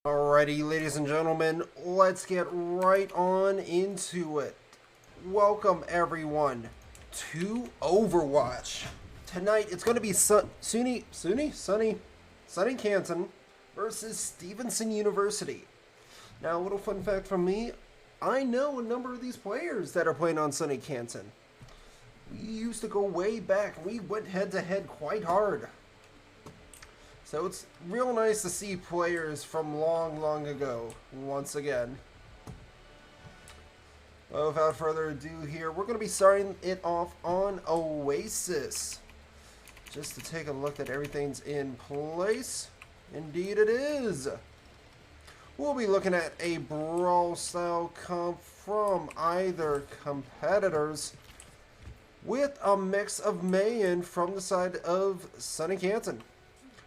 Alrighty, ladies and gentlemen, let's get right on into it. Welcome, everyone, to Overwatch. Tonight, it's going to be SUNY Canton versus Stevenson University. Now, a little fun fact from me, I know a number of these players that are playing on SUNY Canton. We used to go way back. We went head-to-head quite hard. So it's real nice to see players from long ago once again. Well, without further ado here, we're going to be starting it off on Oasis. Just to take a look that everything's in place. Indeed it is. We'll be looking at a brawl style comp from either competitors with a mix of Mayan from the side of SUNY Canton.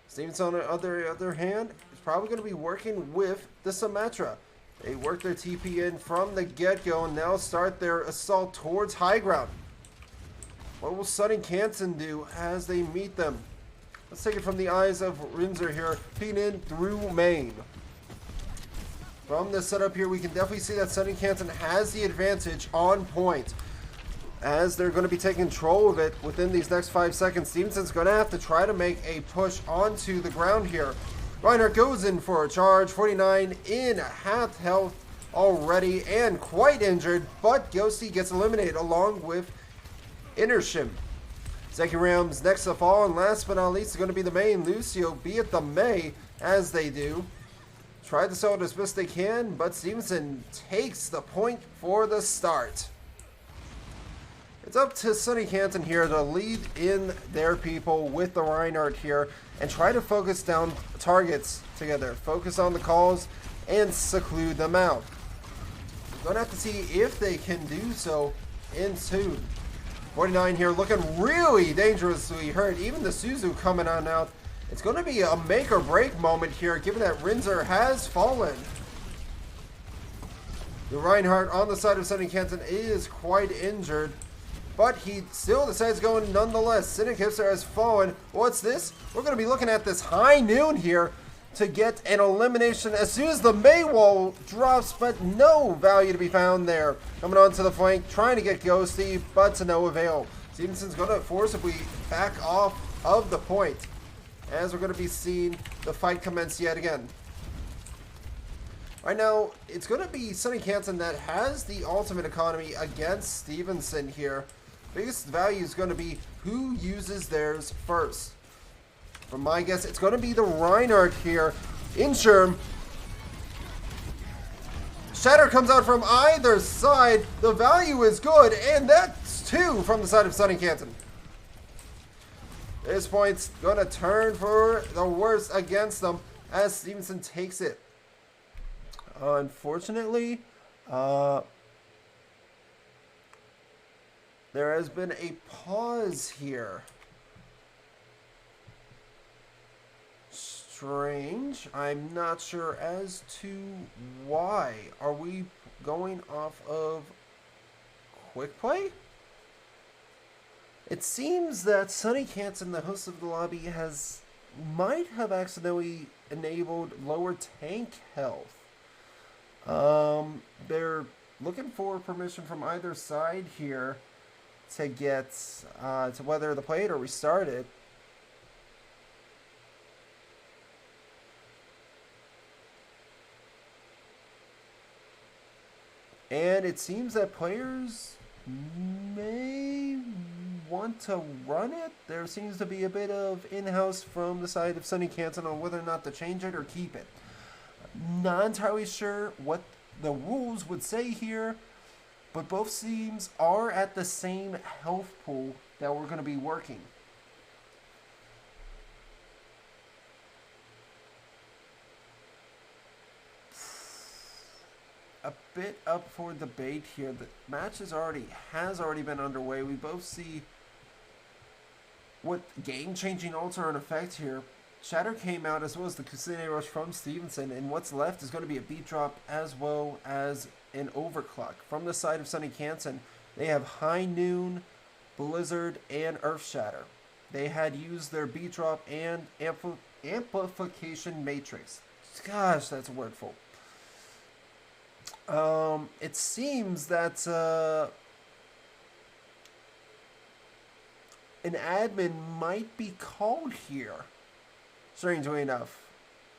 Stevenson, on the other hand, is probably going to be working with the Symmetra. They work their TP in from the get-go and now start their assault towards high ground. What will SUNY Canton do as they meet them? Let's take it from the eyes of Rinzer here, feeding in through main. From this setup here, we can definitely see that SUNY Canton has the advantage on point, as they're going to be taking control of it within these next 5 seconds. Stevenson's going to have to try to make a push onto the ground here. Reinhardt goes in for a charge, 49 in half health already and quite injured, but Ghosty gets eliminated along with Innershim. Second round's next to fall, and last but not least is going to be the main Lucio, be it the May, as they do. Try to sell it as best they can, but Stevenson takes the point for the start. It's up to SUNY Canton here to lead in their people with the Reinhardt here and try to focus down targets together. Focus on the calls and seclude them out. We're going to have to see if they can do so in soon. 49 here looking really dangerously hurt. Even the Suzu coming on out. It's going to be a make or break moment here given that Rinzer has fallen. The Reinhardt on the side of SUNY Canton is quite injured, but he still decides to go in nonetheless. Cynic Hipster has fallen. What's this? We're going to be looking at this high noon here to get an elimination as soon as the May wall drops, but no value to be found there. Coming onto the flank, trying to get Ghosty, but to no avail. Stevenson's going to forcibly back off of the point, as we're going to be seeing the fight commence yet again. Right now, it's going to be SUNY Canton that has the ultimate economy against Stevenson here. Biggest value is going to be who uses theirs first. From my guess, it's going to be the Reinhardt here. Insherm. Shatter comes out from either side. The value is good, and that's 2 from the side of SUNY Canton. This point's going to turn for the worst against them as Stevenson takes it. Unfortunately, there has been a pause here. Strange. I'm not sure as to why. Are we going off of quick play? It seems that SUNY Canton, the host of the lobby, might have accidentally enabled lower tank health. They're looking for permission from either side here to get to whether the play it or restart it. And it seems that players may want to run it. There seems to be a bit of in-house from the side of SUNY Canton on whether or not to change it or keep it. Not entirely sure what the rules would say here, but both teams are at the same health pool that we're going to be working. A bit up for debate here. The match has already been underway. We both see what game-changing ults are in effect here. Shatter came out as well as the Kusine Rush from Stevenson, and what's left is going to be a beat drop as well as an overclock. From the side of SUNY Canton, they have High Noon, Blizzard, and Earth Shatter. They had used their beat drop and amplification matrix. Gosh, that's wordful. It seems that an admin might be called here. Strangely enough.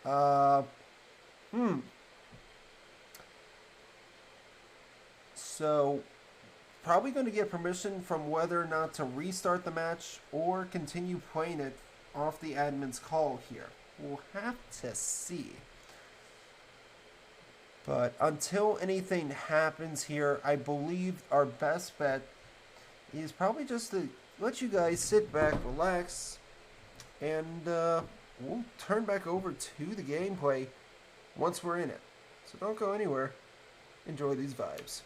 Uh, hmm. So, probably going to get permission from whether or not to restart the match or continue playing it off the admin's call here. We'll have to see. But until anything happens here, I believe our best bet is probably just to let you guys sit back, relax, and we'll turn back over to the gameplay once we're in it. So don't go anywhere. Enjoy these vibes.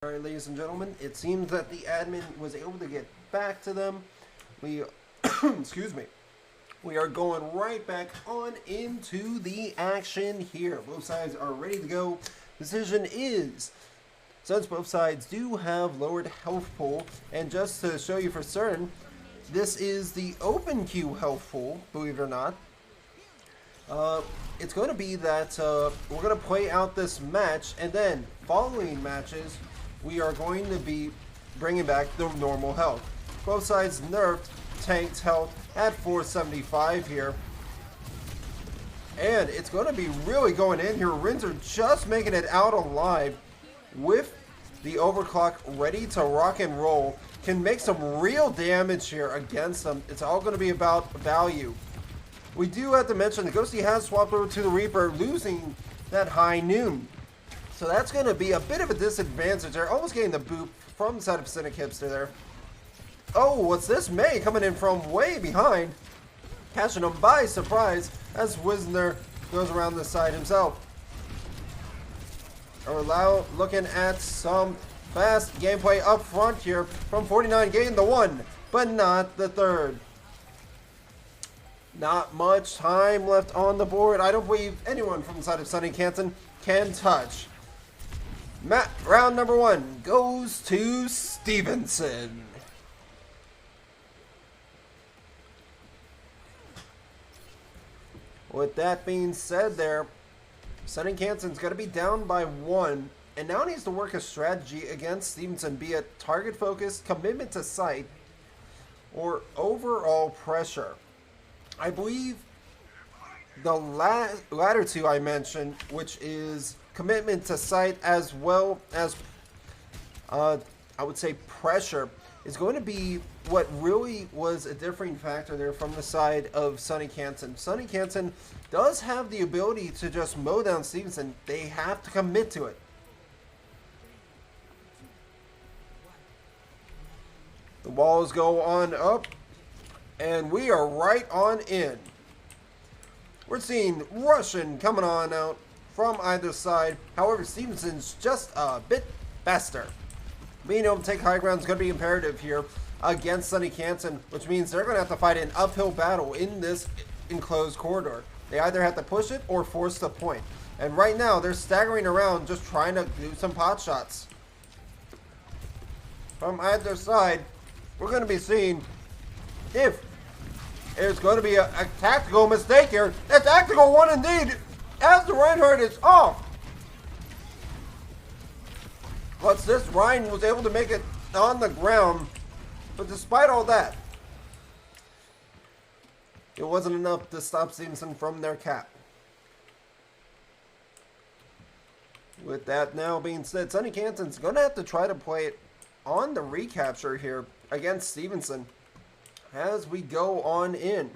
Alright, ladies and gentlemen, it seems that the admin was able to get back to them. We, excuse me, we are going right back on into the action here. Both sides are ready to go. Decision is, since both sides do have lowered health pool, and just to show you for certain, this is the open queue health pool, believe it or not. It's going to be that we're going to play out this match, and then following matches, we are going to be bringing back the normal health. Both sides nerfed tanked health at 475 here. And it's going to be really going in here. Rinser just making it out alive with the overclock ready to rock and roll. Can make some real damage here against them. It's all going to be about value. We do have to mention the Ghosty has swapped over to the Reaper, losing that high noon. So that's going to be a bit of a disadvantage there. Almost getting the boop from the side of Cynic Hipster there. Oh, what's this? May coming in from way behind. Catching him by surprise as Wisner goes around the side himself. Orlau looking at some fast gameplay up front here from 49, getting the one, but not the third. Not much time left on the board. I don't believe anyone from the side of SUNY Canton can touch. Round number one goes to Stevenson. With that being said there, SUNY Canton's going to be down by one, and now needs to work a strategy against Stevenson, be it target focus, commitment to sight, or overall pressure. I believe the latter two I mentioned, which is commitment to sight as well as, I would say, pressure, is going to be what really was a differing factor there from the side of SUNY Canton. SUNY Canton does have the ability to just mow down Stevenson. They have to commit to it. The walls go on up, and we are right on in. We're seeing Russian coming on out from either side. However, Stevenson's just a bit faster. Being able to take high ground is going to be imperative here against SUNY Canton, which means they're going to have to fight an uphill battle in this enclosed corridor. They either have to push it or force the point. And right now, they're staggering around just trying to do some pot shots. From either side, we're going to be seeing if there's going to be a tactical mistake here. A tactical one indeed, as the Reinhardt is off. What's this? Ryan was able to make it on the ground, but despite all that, it wasn't enough to stop Stevenson from their cap. With that now being said, SUNY Canton's going to have to try to play it on the recapture here against Stevenson as we go on in.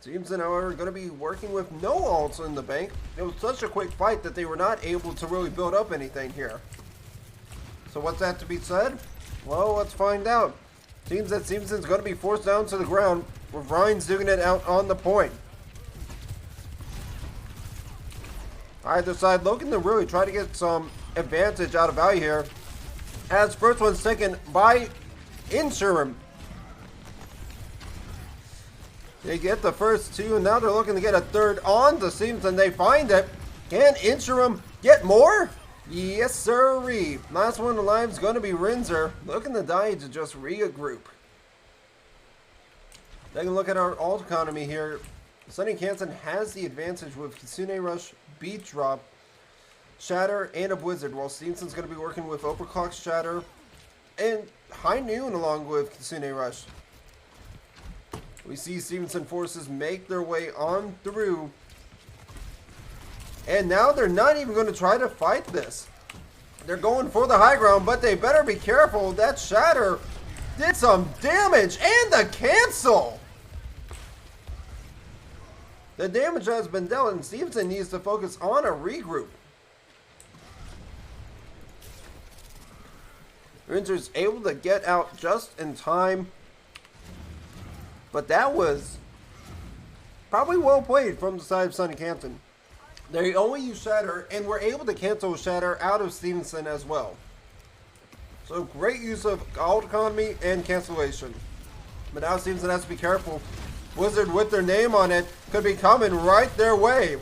Stevenson, however, going to be working with no ults in the bank. It was such a quick fight that they were not able to really build up anything here. So what's that to be said? Well, let's find out. Seems that Stevenson's going to be forced down to the ground with Ryan's digging it out on the point. Either side looking to really try to get some advantage out of value here. As first one's taken by Interim. They get the first two, and now they're looking to get a third on to Stevenson. They find it. Can Interim get more? Yes, sirree. Last one alive is going to be Rinser. Looking to die to just regroup. Taking a look at our ult economy here. SUNY Canton has the advantage with Kitsune Rush, Beat Drop, Shatter, and a Blizzard, while Stevenson's going to be working with Overclock, Shatter, and High Noon along with Kitsune Rush. We see Stevenson forces make their way on through. And now they're not even going to try to fight this. They're going for the high ground, but they better be careful. That Shatter did some damage, and the cancel. The damage has been dealt, and Stevenson needs to focus on a regroup. Rinser's able to get out just in time. But that was probably well played from the side of SUNY Canton. They only use Shatter, and were able to cancel Shatter out of Stevenson as well. So great use of alt economy and cancellation. But now Stevenson has to be careful. Wizard with their name on it could be coming right their way.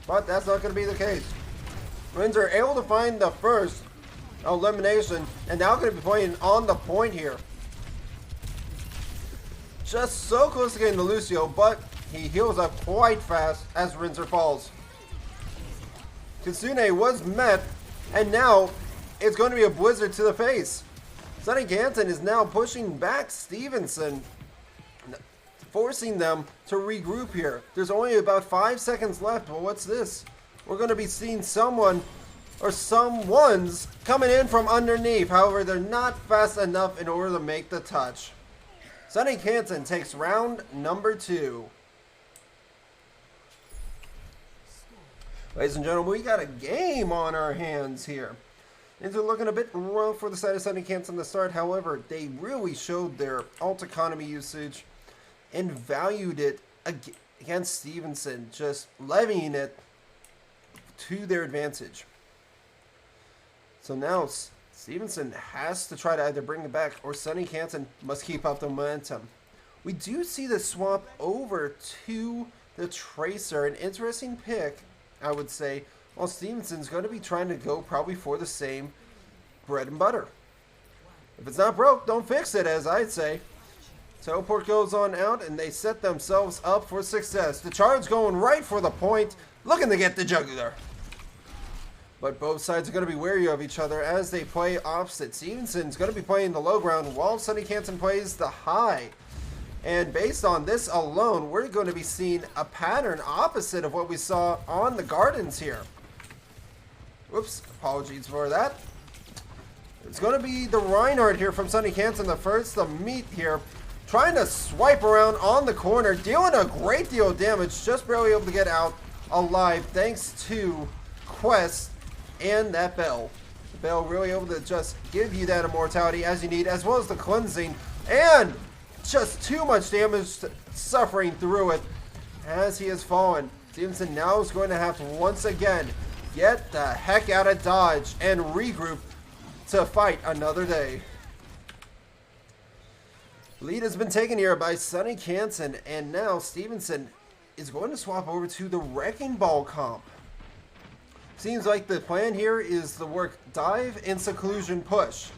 But that's not going to be the case. Winds are able to find the first elimination and now going to be playing on the point here. Just so close to getting the Lucio, but he heals up quite fast as Rinzer falls. Kitsune was met, and now it's going to be a blizzard to the face. Sunny Canton is now pushing back Stevenson, forcing them to regroup here. There's only about 5 seconds left, but what's this? We're going to be seeing someone or someone's coming in from underneath. However, they're not fast enough in order to make the touch. Sunny Canton takes round number 2. Ladies and gentlemen, we got a game on our hands here. Things are looking a bit rough for the side of Sunny Canton to start. However, they really showed their alt economy usage and valued it against Stevenson, just levying it to their advantage. So now Stevenson has to try to either bring it back or Sunny Canton must keep up the momentum. We do see the swap over to the Tracer, an interesting pick, I would say, while Stevenson's going to be trying to go probably for the same bread and butter. If it's not broke, don't fix it, as I'd say. Teleport goes on out, and they set themselves up for success. The charge going right for the point, looking to get the jugular. But both sides are going to be wary of each other as they play opposite. Stevenson's going to be playing the low ground while Sunny Canton plays the high. And based on this alone, we're going to be seeing a pattern opposite of what we saw on the Gardens here. Whoops, apologies for that. It's going to be the Reinhardt here from Sunny Canton, the first to meet here. Trying to swipe around on the corner, dealing a great deal of damage, just barely able to get out alive thanks to Quest and that Bell. The Bell really able to just give you that immortality as you need, as well as the cleansing, and just too much damage suffering through it as he has fallen. Stevenson now is going to have to once again get the heck out of Dodge and regroup to fight another day. Lead has been taken here by Sunny Canton, and now Stevenson is going to swap over to the Wrecking Ball comp. Seems like the plan here is to work dive and seclusion push.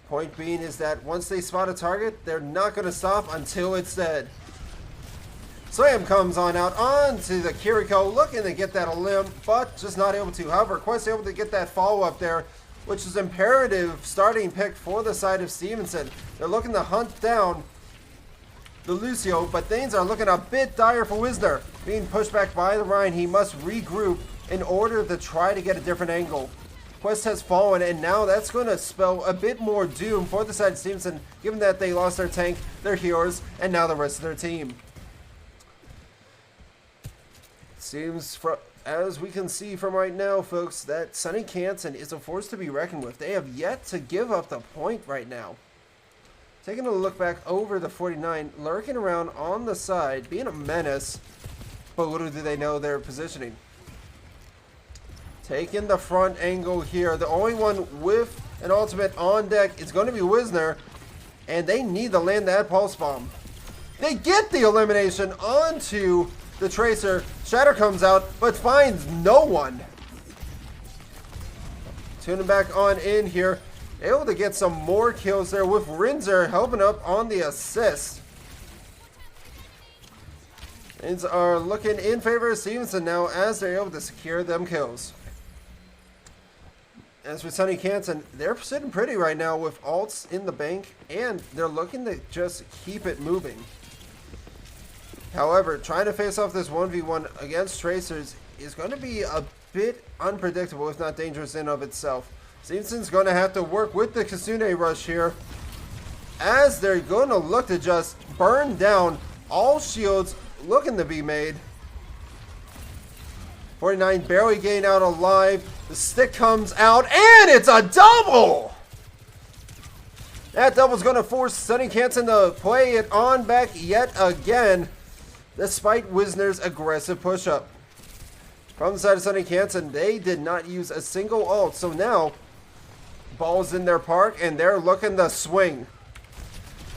Point being is that once they spot a target, they're not going to stop until it's dead. Slam comes on out onto the Kiriko, looking to get that a limb, but just not able to. However, Quest able to get that follow-up there, which is imperative starting pick for the side of Stevenson. They're looking to hunt down the Lucio, but things are looking a bit dire for Wisner. Being pushed back by the Rhine, he must regroup in order to try to get a different angle. Quest has fallen, and now that's going to spell a bit more doom for the side of Stevenson, given that they lost their tank, their healers, and now the rest of their team. Seems, as we can see from right now, folks, that Sunny Canton is a force to be reckoned with. They have yet to give up the point right now. Taking a look back over the 49, lurking around on the side, being a menace, but little do they know their positioning. Taking the front angle here. The only one with an ultimate on deck is going to be Wisner, and they need to land that pulse bomb. They get the elimination onto the Tracer. Shatter comes out, but finds no one. Tuning back on in here. Able to get some more kills there with Rinzer helping up on the assist. Things are looking in favor of Stevenson now as they're able to secure them kills. As for Sunny Canton, they're sitting pretty right now with ults in the bank, and they're looking to just keep it moving. However, trying to face off this 1v1 against Tracers is going to be a bit unpredictable, if not dangerous in of itself. Stevenson's going to have to work with the Kitsune rush here, as they're going to look to just burn down all shields looking to be made. 49 barely getting out alive. The stick comes out, and it's a double! That double's going to force Sunny Canton to play it on back yet again, despite Wisner's aggressive push-up. From the side of SUNY Canton, they did not use a single ult. So now, ball's in their park, and they're looking to swing.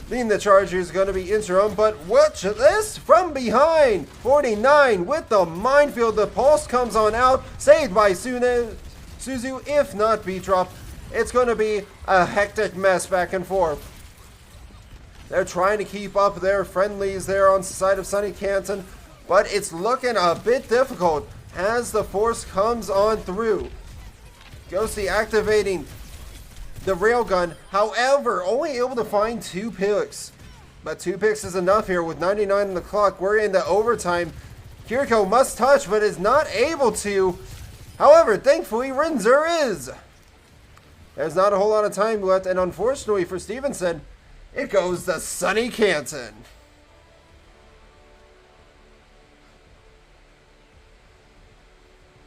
Leading the charge here is going to be Interim, but watch this from behind. 49 with the minefield. The pulse comes on out, saved by Suzu. If not beat drop, it's going to be a hectic mess back and forth. They're trying to keep up their friendlies there on the side of SUNY Canton, but it's looking a bit difficult as the force comes on through. Ghosty activating the railgun, however, only able to find 2 picks. But 2 picks is enough here with 99 on the clock. We're into overtime. Kiriko must touch, but is not able to. However, thankfully, Rinzer is. There's not a whole lot of time left, and unfortunately for Stevenson, it goes to SUNY Canton.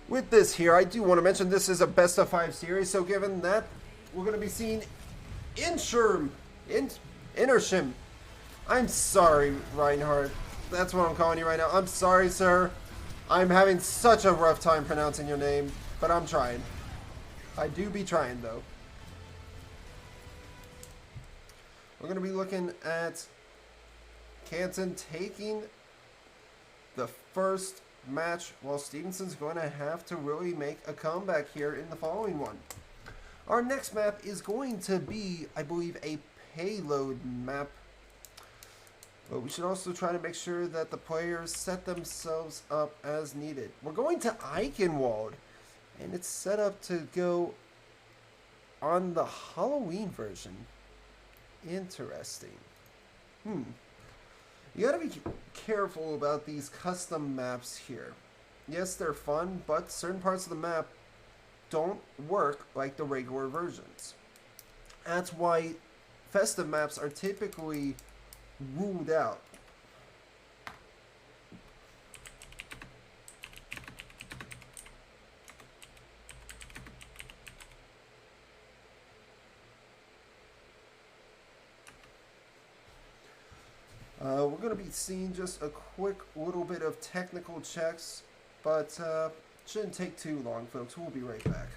With this here, I do want to mention this is a best of 5 series, so given that, we're going to be seeing Intershim. I'm sorry, Reinhardt. That's what I'm calling you right now. I'm sorry, sir. I'm having such a rough time pronouncing your name, but I'm trying. I do be trying, though. We're going to be looking at Canton taking the first match, while Stevenson's going to have to really make a comeback here in the following one. Our next map is going to be, I believe, a payload map. But we should also try to make sure that the players set themselves up as needed. We're going to Eichenwald, and it's set up to go on the Halloween version. Interesting. You gotta be careful about these custom maps here. Yes, they're fun, but certain parts of the map don't work like the regular versions. That's why festive maps are typically ruled out. We're going to be seeing just a quick little bit of technical checks, but shouldn't take too long, folks. We'll be right back.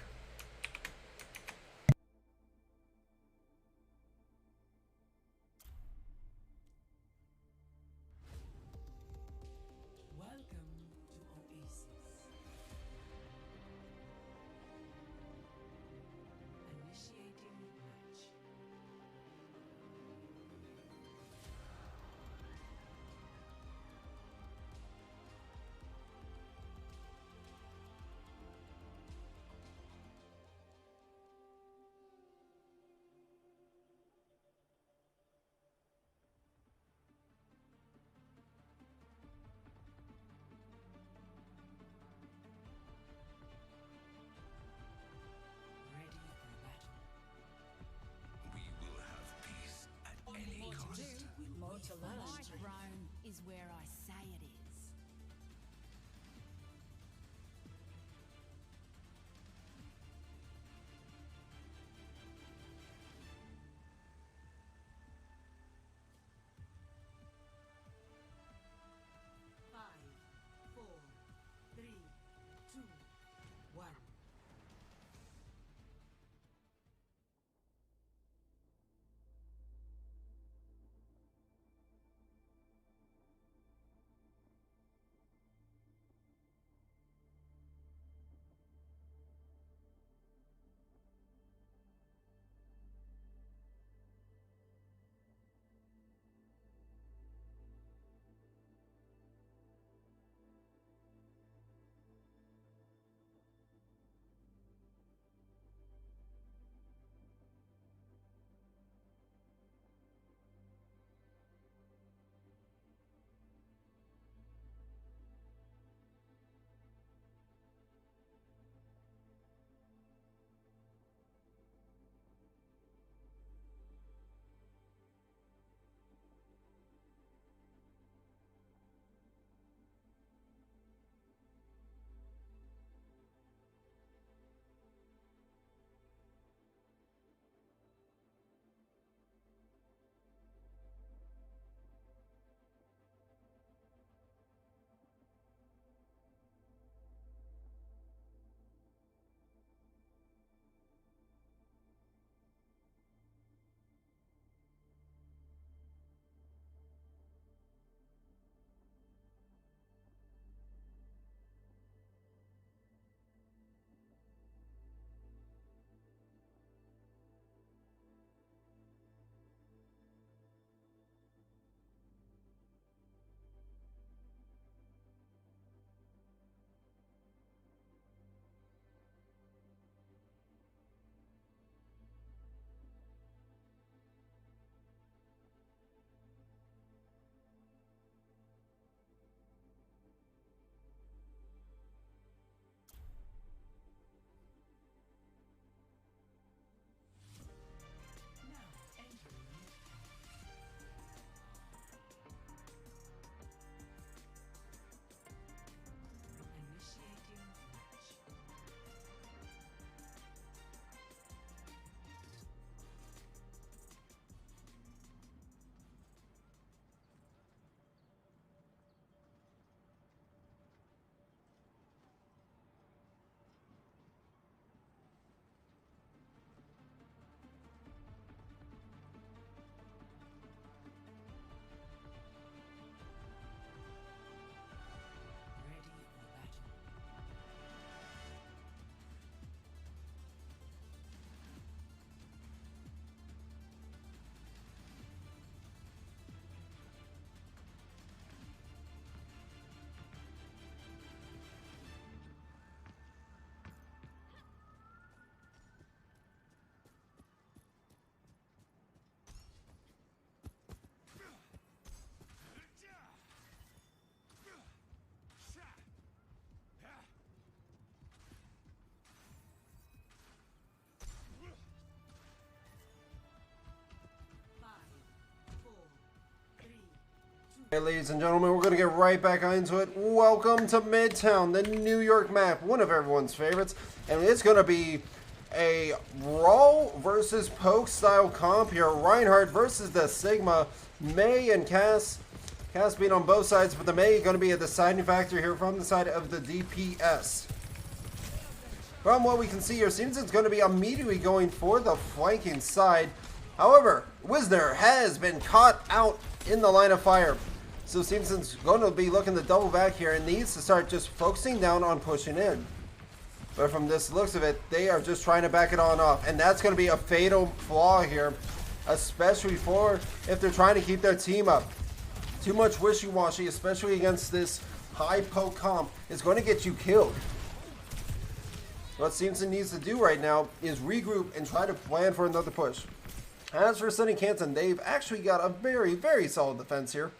Hey, ladies and gentlemen, we're going to get right back into it. Welcome to Midtown, the New York map, one of everyone's favorites. And it's going to be a Brawl versus Poke style comp here. Reinhardt versus the Sigma. May and Cass. Cass being on both sides, but the May going to be a deciding factor here from the side of the DPS. From what we can see here, Stevenson's going to be immediately going for the flanking side. However, Wisner has been caught out in the line of fire. So Stevenson's going to be looking to double back here and needs to start just focusing down on pushing in. But from this looks of it, they are just trying to back it on off. And that's going to be a fatal flaw here, especially for if they're trying to keep their team up. Too much wishy-washy, especially against this high poke comp, is going to get you killed. What Stevenson needs to do right now is regroup and try to plan for another push. As for SUNY Canton, they've actually got a very, very solid defense here,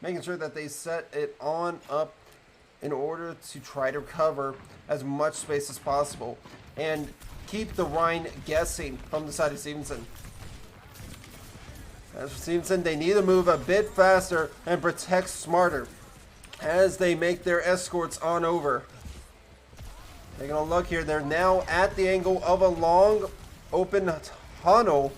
making sure that they set it on up in order to try to cover as much space as possible and keep the Rhine guessing from the side of Stevenson. As for Stevenson, they need to move a bit faster and protect smarter as they make their escorts on over. Taking a look here, they're now at the angle of a long open tunnel,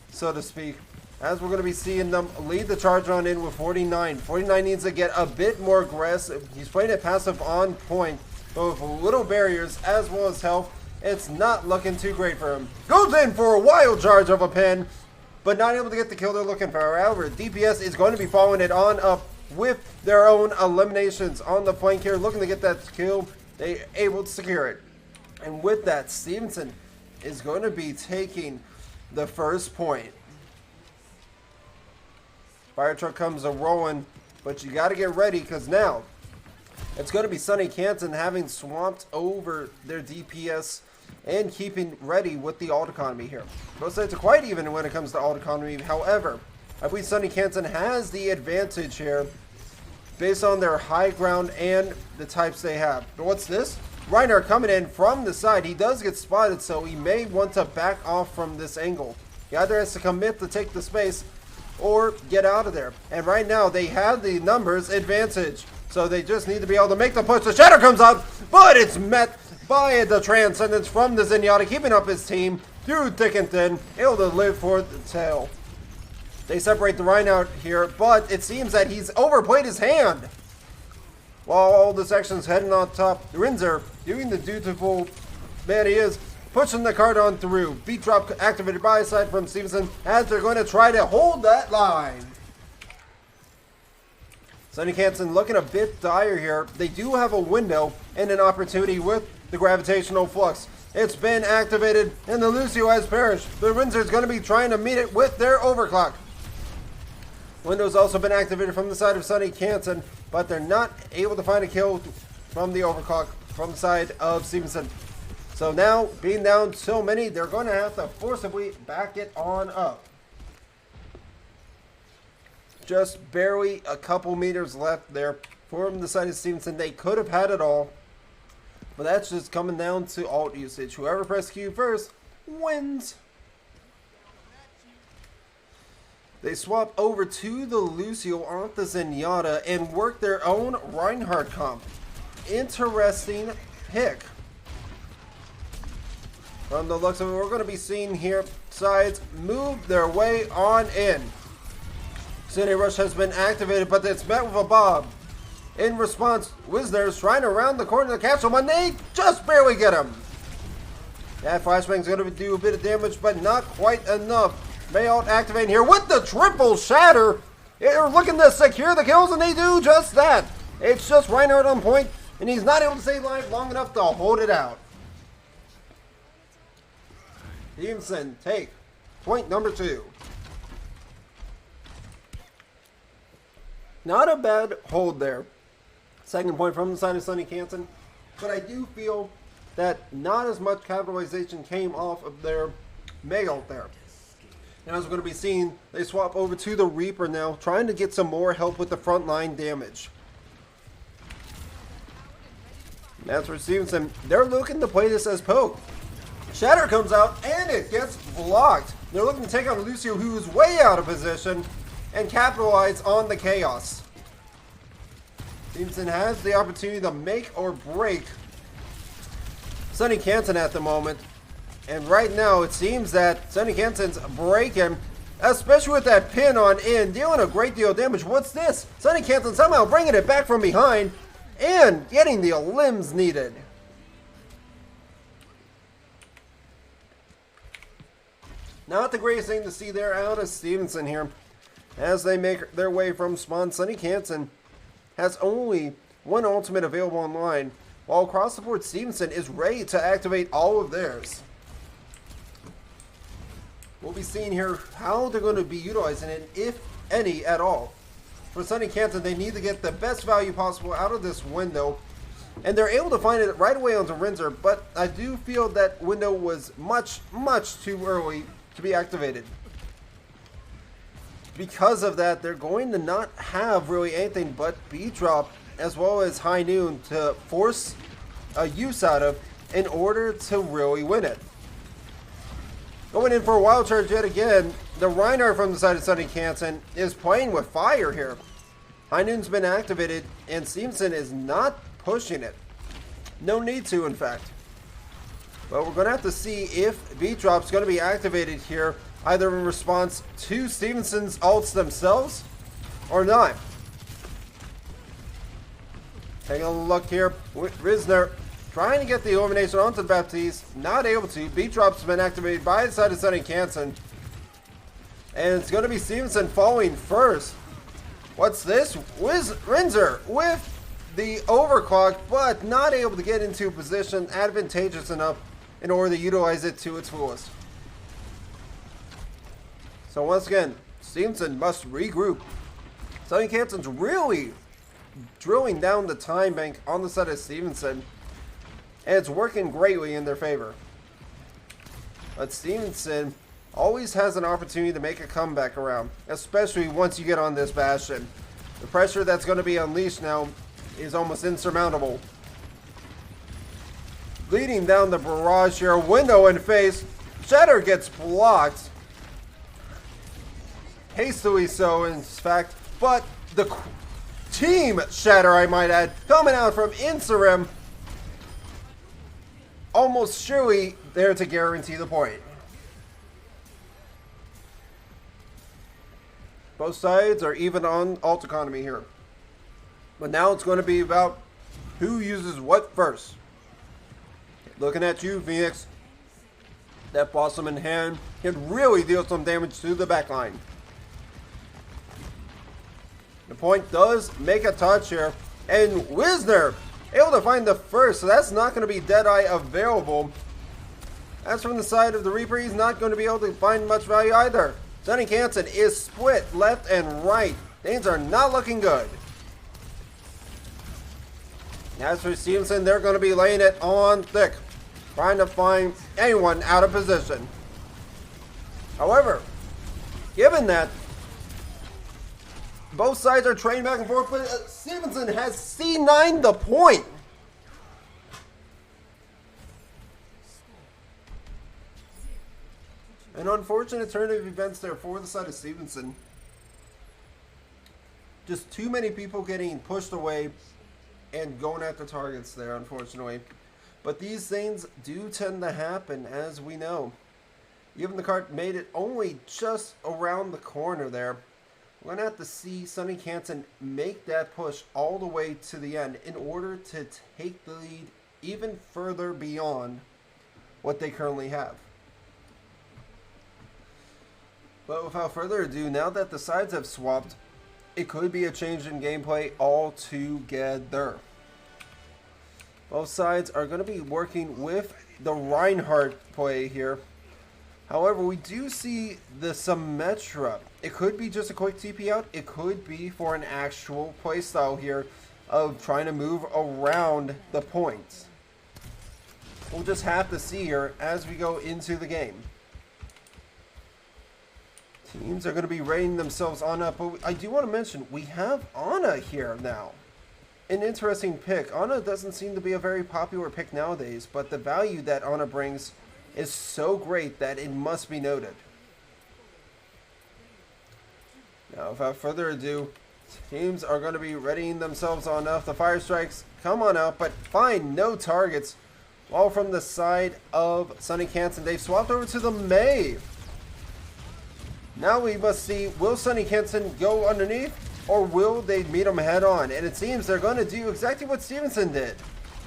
so to speak, as we're going to be seeing them lead the charge on in with 49. 49 needs to get a bit more aggressive. He's playing it passive on point, but with little barriers as well as health, it's not looking too great for him. Goes in for a wild charge of a pin, but not able to get the kill they're looking for. However, DPS is going to be following it on up with their own eliminations on the flank here, looking to get that kill. They able to secure it. And with that, Stevenson is going to be taking the first point. Fire truck comes a rolling, but you got to get ready because now it's going to be SUNY Canton having swamped over their DPS and keeping ready with the ult economy here. Both sides are quite even when it comes to ult economy. However, I believe SUNY Canton has the advantage here based on their high ground and the types they have. But what's this? Reinhardt coming in from the side. He does get spotted, so he may want to back off from this angle. He either has to commit to take the space or get out of there. And right now, they have the numbers advantage. So they just need to be able to make the push. The shadow comes up, but it's met by the transcendence from the Zenyatta, keeping up his team through thick and thin, able to live for the tail. They separate the Rhine out here, but it seems that he's overplayed his hand. While all the section's heading on top, Rinzer, doing the dutiful man he is, pushing the card on through. Beat drop activated by side from Stevenson as they're going to try to hold that line. SUNY Canton looking a bit dire here. They do have a window and an opportunity with the gravitational flux. It's been activated and the Lucio has perished. The Rinzer's going to be trying to meet it with their overclock. Window's also been activated from the side of SUNY Canton, but they're not able to find a kill from the overclock from the side of Stevenson. So now, being down so many, they're going to have to forcibly back it on up. Just barely a couple meters left there from the side of Stevenson. They could have had it all, but that's just coming down to ult usage. Whoever pressed Q first wins. They swap over to the Lucio off the Zenyatta and work their own Reinhardt comp. Interesting pick. From the looks of it, we're going to be seeing here sides move their way on in. City Rush has been activated, but it's met with a bob. In response, Wisner's trying to round the corner to catch him, and they just barely get him. That flashbang's going to do a bit of damage, but not quite enough. Mayalt activating here with the triple shatter. They're looking to secure the kills, and they do just that. It's just Reinhardt on point, and he's not able to stay alive long enough to hold it out. Stevenson take point number 2. Not a bad hold there. Second point from the side of SUNY Canton, but I do feel that not as much capitalization came off of their Mayalt there. And as we're going to be seeing, they swap over to the Reaper now, trying to get some more help with the frontline damage. And as for Stevenson, they're looking to play this as poke. Shatter comes out, and it gets blocked. They're looking to take on Lucio, who's way out of position, and capitalize on the chaos. Stevenson has the opportunity to make or break SUNY Canton at the moment. And right now, it seems that SUNY Canton's breaking, especially with that pin on in, dealing a great deal of damage. What's this? SUNY Canton somehow bringing it back from behind and getting the limbs needed. Not the greatest thing to see there out of Stevenson here. As they make their way from spawn, SUNY Canton has only one ultimate available online, while across the board Stevenson is ready to activate all of theirs. We'll be seeing here how they're going to be utilizing it, if any at all. For SUNY Canton, they need to get the best value possible out of this window, and they're able to find it right away onto Rinzer, but I do feel that window was much too early to be activated. Because of that, they're going to not have really anything but B drop as well as high noon to force a use out of in order to really win it. Going in for a wild charge yet again, the Reinhardt from the side of SUNY Canton is playing with fire here. High noon's been activated and Stevenson is not pushing it. No need to, in fact. But we're going to have to see if B drop's going to be activated here, either in response to Stevenson's ults themselves or not. Taking a look here, Risner trying to get the elimination onto the Baptiste, not able to. B drop's been activated by the side of SUNY Canton, and it's going to be Stevenson falling first. What's this? Rinzer with the overclock, but not able to get into a position advantageous enough in order to utilize it to its fullest. So once again, Stevenson must regroup. SUNY Canton's really drilling down the time bank on the side of Stevenson, and it's working greatly in their favor. But Stevenson always has an opportunity to make a comeback around, especially once you get on this bastion. The pressure that's going to be unleashed now is almost insurmountable. Leading down the barrage here, window in face. Shatter gets blocked. Hastily so, in fact. But the team Shatter, I might add, coming out from Inserim, almost surely there to guarantee the point. Both sides are even on ult economy here. But now it's going to be about who uses what first. Looking at you, Phoenix. That Blossom in hand can really deal some damage to the backline. The point does make a touch here. And Wisner able to find the first, so that's not going to be Deadeye available. As from the side of the Reaper, he's not going to be able to find much value either. SUNY Canton is split left and right. Things are not looking good. As for Stevenson, they're going to be laying it on thick, trying to find anyone out of position. However, given that both sides are trading back and forth, but Stevenson has C9'd the point. An unfortunate turn of events there for the side of Stevenson. Just too many people getting pushed away and going after targets there, unfortunately. But these things do tend to happen, as we know. Even the cart made it only just around the corner there. We're going to have to see SUNY Canton make that push all the way to the end in order to take the lead even further beyond what they currently have. But without further ado, now that the sides have swapped, it could be a change in gameplay altogether. Both sides are going to be working with the Reinhardt play here. However, we do see the Symmetra. It could be just a quick TP out. It could be for an actual playstyle here of trying to move around the points. We'll just have to see here as we go into the game. Teams are going to be rating themselves on up, but I do want to mention we have Ana here now. An interesting pick. Ana doesn't seem to be a very popular pick nowadays, but the value that Ana brings is so great that it must be noted. Now, without further ado, Teams are going to be readying themselves on up. The fire strikes come on out, but find no targets. All from the side of SUNY Canton. They've swapped over to the May. Now we must see, will SUNY Canton go underneath, or will they meet them head on? And it seems they're going to do exactly what Stevenson did.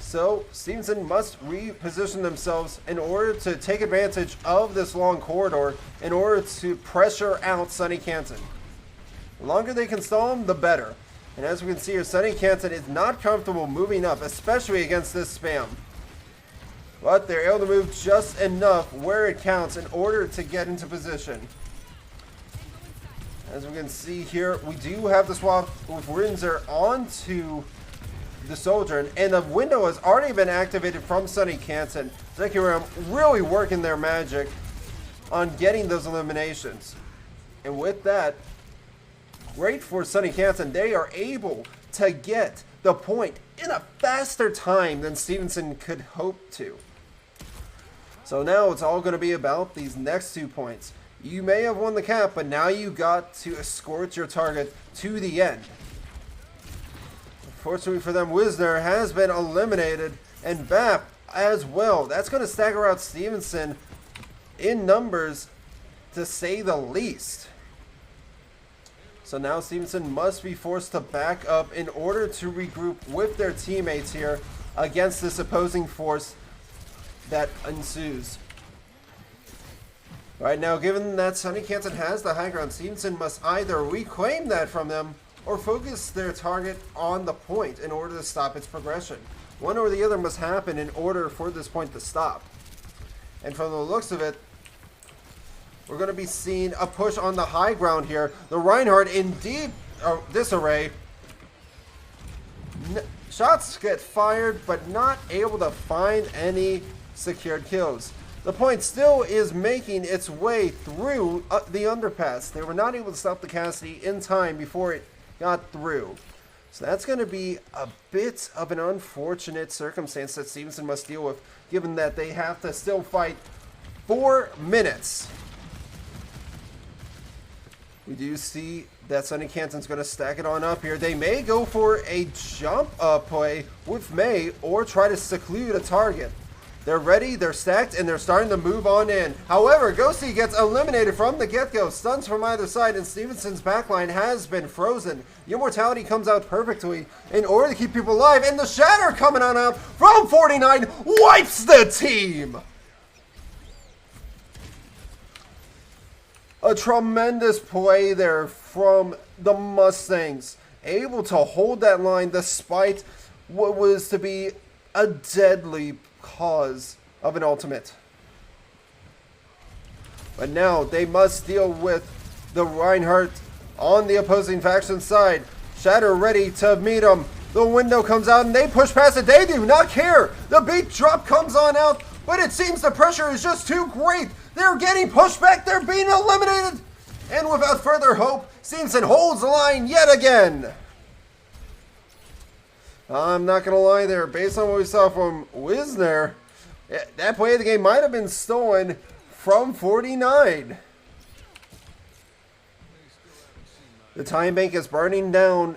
So Stevenson must reposition themselves in order to take advantage of this long corridor in order to pressure out SUNY Canton. The longer they can stall them, the better. And as we can see here, SUNY Canton is not comfortable moving up, especially against this spam. But they're able to move just enough where it counts in order to get into position. As we can see here, we do have the swap with Windsor onto the soldier, and the window has already been activated from SUNY Canton. Zekiram really working their magic on getting those eliminations. And with that, great for SUNY Canton. They are able to get the point in a faster time than Stevenson could hope to. So now it's all going to be about these next 2 points. You may have won the cap, but now you got to escort your target to the end. Unfortunately for them, Wisner has been eliminated, and BAP as well. That's going to stagger out Stevenson in numbers, to say the least. So now Stevenson must be forced to back up in order to regroup with their teammates here against this opposing force that ensues. Right now, given that SUNY Canton has the high ground, Stevenson must either reclaim that from them or focus their target on the point in order to stop its progression. One or the other must happen in order for this point to stop. And from the looks of it, we're going to be seeing a push on the high ground here. The Reinhardt in deep disarray. Shots get fired, but not able to find any secured kills. The point still is making its way through the underpass. They were not able to stop the Cassidy in time before it got through. So that's going to be a bit of an unfortunate circumstance that Stevenson must deal with, given that they have to still fight 4 minutes. We do see that SUNY Canton's going to stack it on up here. They may go for a jump up play with May or try to seclude a target. They're ready, they're stacked, and they're starting to move on in. However, Ghosty gets eliminated from the get-go. Stuns from either side, and Stevenson's backline has been frozen. The Immortality comes out perfectly in order to keep people alive, and the Shatter coming on out from 49 wipes the team! A tremendous play there from the Mustangs. Able to hold that line despite what was to be a deadly cause of an ultimate. But now they must deal with the Reinhardt on the opposing faction side. Shatter ready to meet them. The window comes out and they push past it. They do not care. The beat drop comes on out, but it seems the pressure is just too great. They're getting pushed back. They're being eliminated. And without further hope, Stevenson holds the line yet again. I'm not going to lie there. Based on what we saw from Wisner, that play of the game might have been stolen from 49. The time bank is burning down.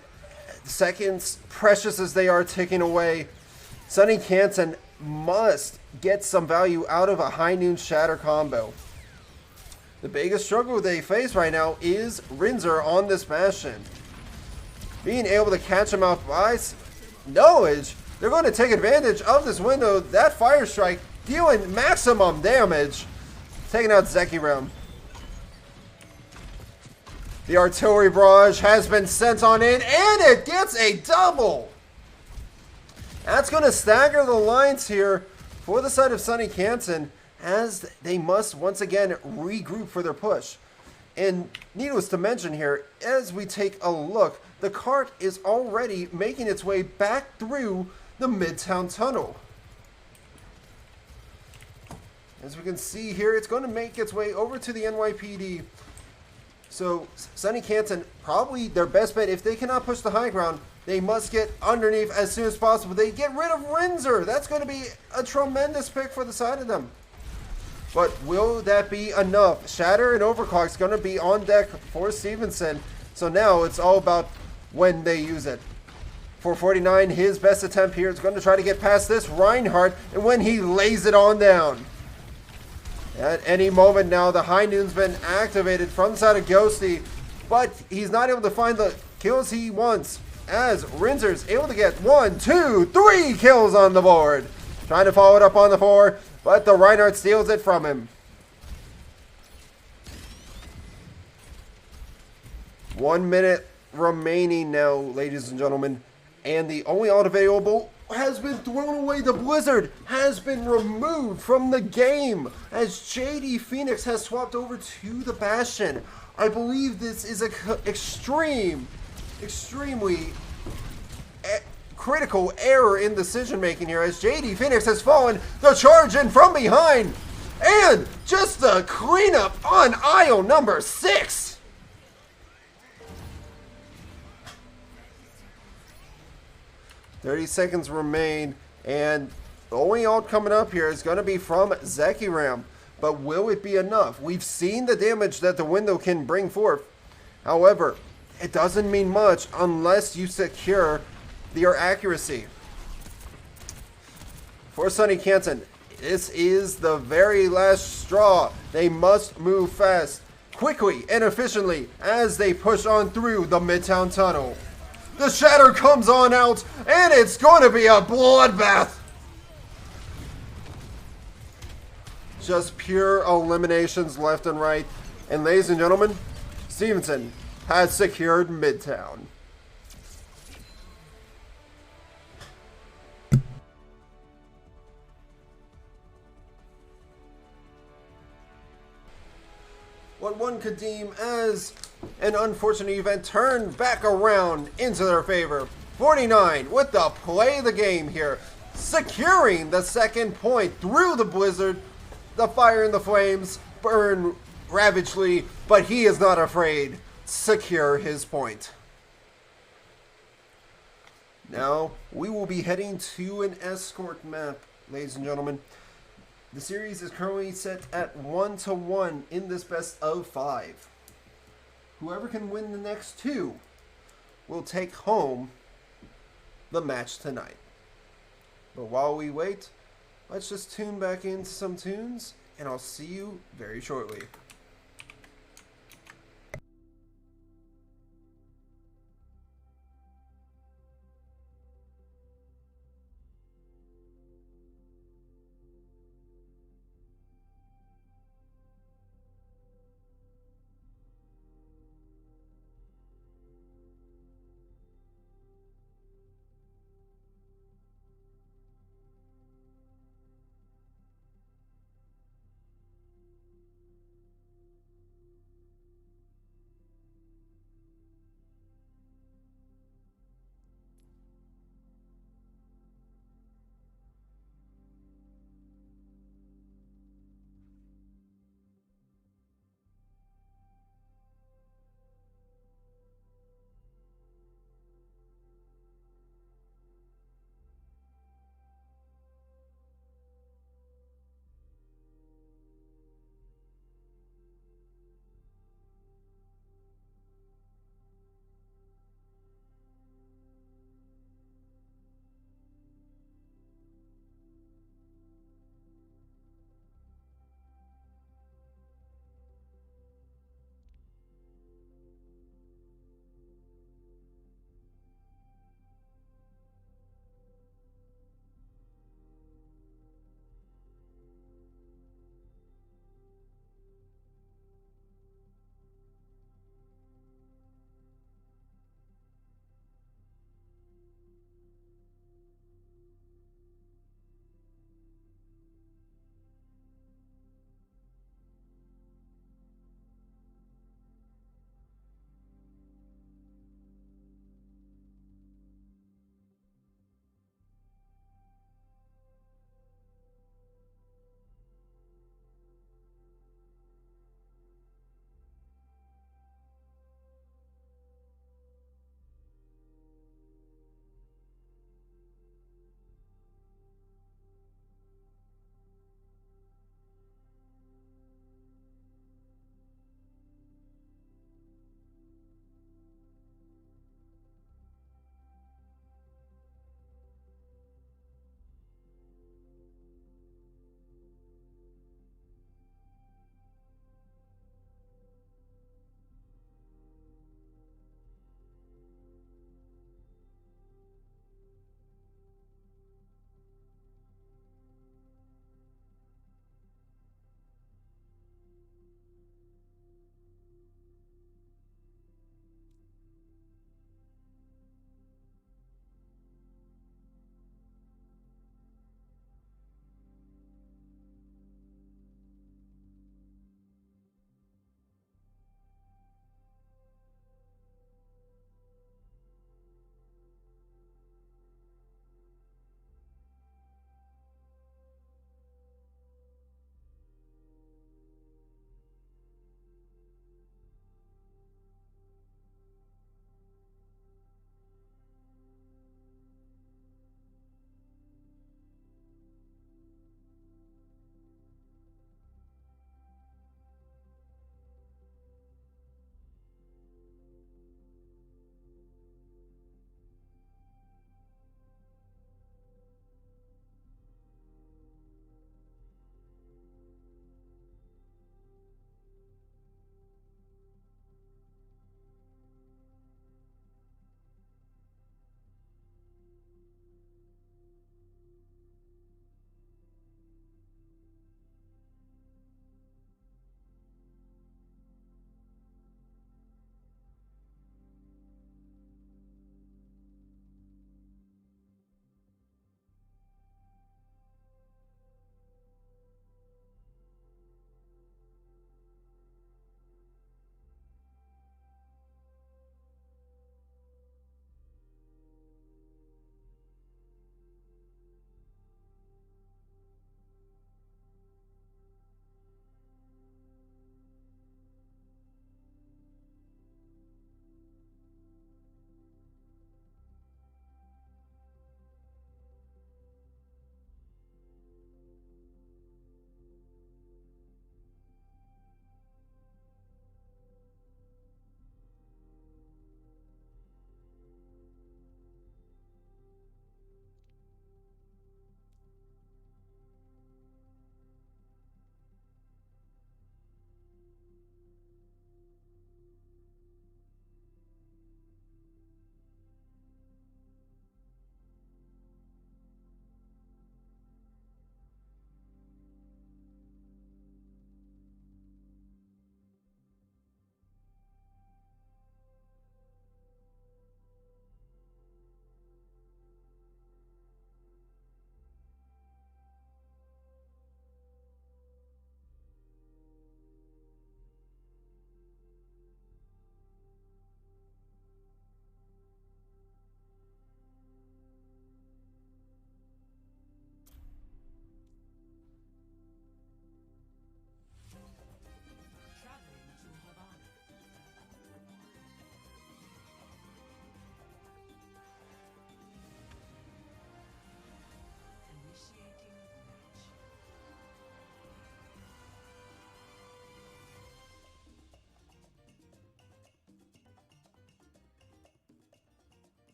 Seconds, precious as they are, ticking away. SUNY Canton must get some value out of a high noon Shatter combo. The biggest struggle they face right now is Rinzer on this Bastion. Being able to catch him out by knowledge, they're going to take advantage of this window. That fire strike dealing maximum damage, taking out Zekiram. The artillery barrage has been sent on in, and it gets a double. That's going to stagger the lines here for the side of SUNY Canton, as they must once again regroup for their push. And needless to mention here, as we take a look, the cart is already making its way back through the Midtown Tunnel. As we can see here, it's going to make its way over to the NYPD. So SUNY Canton, probably their best bet. If they cannot push the high ground, they must get underneath as soon as possible. They get rid of Rinzer. That's going to be a tremendous pick for the side of them. But will that be enough? Shatter and Overclock's going to be on deck for Stevenson. So now it's all about when they use it. For 49, his best attempt here is going to try to get past this Reinhardt, and when he lays it on down. At any moment now, the High Noon's been activated from the side of Ghosty, but he's not able to find the kills he wants, as Rinzer's able to get 1, 2, 3 kills on the board. Trying to follow it up on the 4, but the Reinhardt steals it from him. 1 minute remaining now, ladies and gentlemen, and the only ult available has been thrown away. The Blizzard has been removed from the game as JD Phoenix has swapped over to the Bastion. I believe this is a extremely critical error in decision making here, as JD Phoenix has fallen the charge in from behind, and just a cleanup on aisle number 6. 30 seconds remain, and the only ult coming up here is going to be from Zekiram. But will it be enough? We've seen the damage that the window can bring forth. However, it doesn't mean much unless you secure your accuracy. For SUNY Canton, this is the very last straw. They must move fast, quickly, and efficiently as they push on through the Midtown Tunnel. The shatter comes on out, and it's going to be a bloodbath. Just pure eliminations left and right. And ladies and gentlemen, Stevenson has secured Midtown. What one could deem as an unfortunate event turned back around into their favor. 49 with the play of the game here, securing the second point through the Blizzard. The fire and the flames burn ravagely, but he is not afraid to secure his point. Now, we will be heading to an escort map, ladies and gentlemen. The series is currently set at 1-1 in this best of 5. Whoever can win the next 2 will take home the match tonight. But while we wait, let's just tune back into some tunes, and I'll see you very shortly.